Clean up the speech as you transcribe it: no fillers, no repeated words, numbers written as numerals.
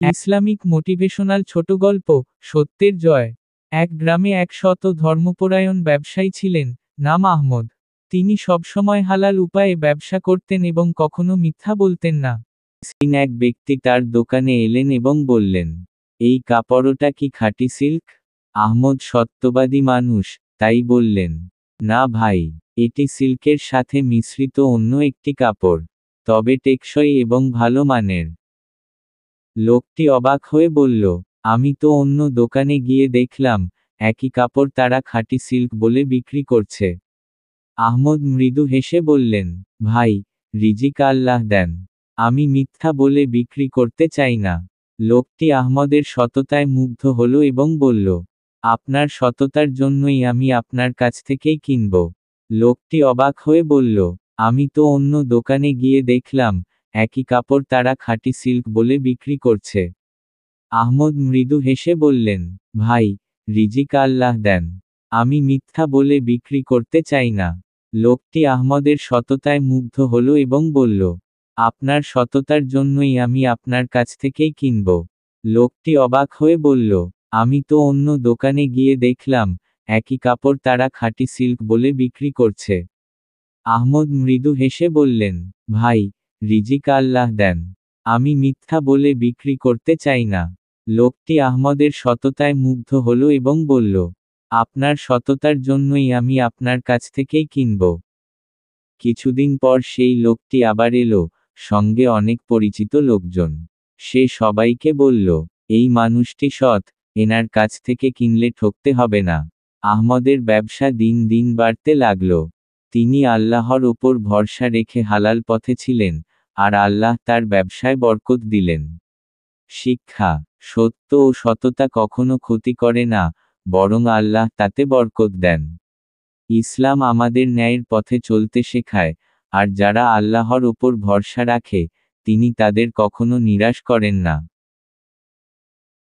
Islamic motivational ছোট গল্প, সত্যের জয়। এক গ্রামে এক ধর্মপরায়ণ ব্যবসায়ী ছিলেন, নাম আহমদ। তিনি সবসময় হালাল উপায়ে ব্যবসা করতেন এবং কখনো মিথ্যা বলতেন না। একদিন এক ব্যক্তি তার দোকানে এলেন এবং বললেন, এই কাপড়টা কি খাঁটি সিল্ক? আহমদ সত্যবাদী মানুষ, তাই বললেন, না ভাই, এটি সিল্কের সাথে মিশ্রিত অন্য একটি কাপড়, তবে টেকসই এবং ভালো মানের। লোকটি অবাক হয়ে বলল, আমি তো অন্য দোকানে গিয়ে দেখলাম, একই কাপড় তারা খাঁটি সিল্ক বলে বিক্রি করছে। আহমদ মৃদু হেসে বললেন, ভাই, রিজিক আল্লাহ দেন, আমি মিথ্যা বলে বিক্রি করতে চাই না। লোকটি আহমদের সততায় মুগ্ধ হল এবং বলল, আপনার সততার জন্যই আমি আপনার কাছ থেকেই কিনব। লোকটি অবাক হয়ে বলল, আমি তো অন্য দোকানে গিয়ে দেখলাম, একই কাপড় তারা খাঁটি সিল্ক বলে বিক্রি করছে। আহমদ মৃদু হেসে বললেন, ভাই, রিজিক আল্লাহ দেন, আমি মিথ্যা বলে বিক্রি করতে চাই না। লোকটি আহমদের সততায় মুগ্ধ হল এবং বলল, আপনার সততার জন্যই আমি আপনার কাছ থেকেই কিনব। লোকটি অবাক হয়ে বলল, আমি তো অন্য দোকানে গিয়ে দেখলাম, একই কাপড় তারা খাঁটি সিল্ক বলে বিক্রি করছে। আহমদ মৃদু হেসে বললেন, ভাই, রিজিক আল্লাহ দেন, আমি মিথ্যা বলে বিক্রি করতে চাই না। লোকটি আহমদের সততায় মুগ্ধ হল এবং বলল, আপনার সততার জন্যই আমি আপনার কাছ থেকেই কিনব। কিছুদিন পর সেই লোকটি আবার এলো, সঙ্গে অনেক পরিচিত লোকজন। সে সবাইকে বলল, এই মানুষটি সৎ, এনার কাছ থেকে কিনলে ঠকতে হবে না। আহমদের ব্যবসা দিন দিন বাড়তে লাগল। তিনি আল্লাহর ওপর ভরসা রেখে হালাল পথে ছিলেন, আর আল্লাহ তার ব্যবসায় বরকত দিলেন। শিক্ষা: সত্য ও সততা কখনো ক্ষতি করে না, বরং আল্লাহ তাতে বরকত দেন। ইসলাম আমাদের ন্যায়ের পথে চলতে শেখায়, আর যারা আল্লাহর ওপর ভরসা রাখে, তিনি তাদের কখনো নিরাশ করেন না।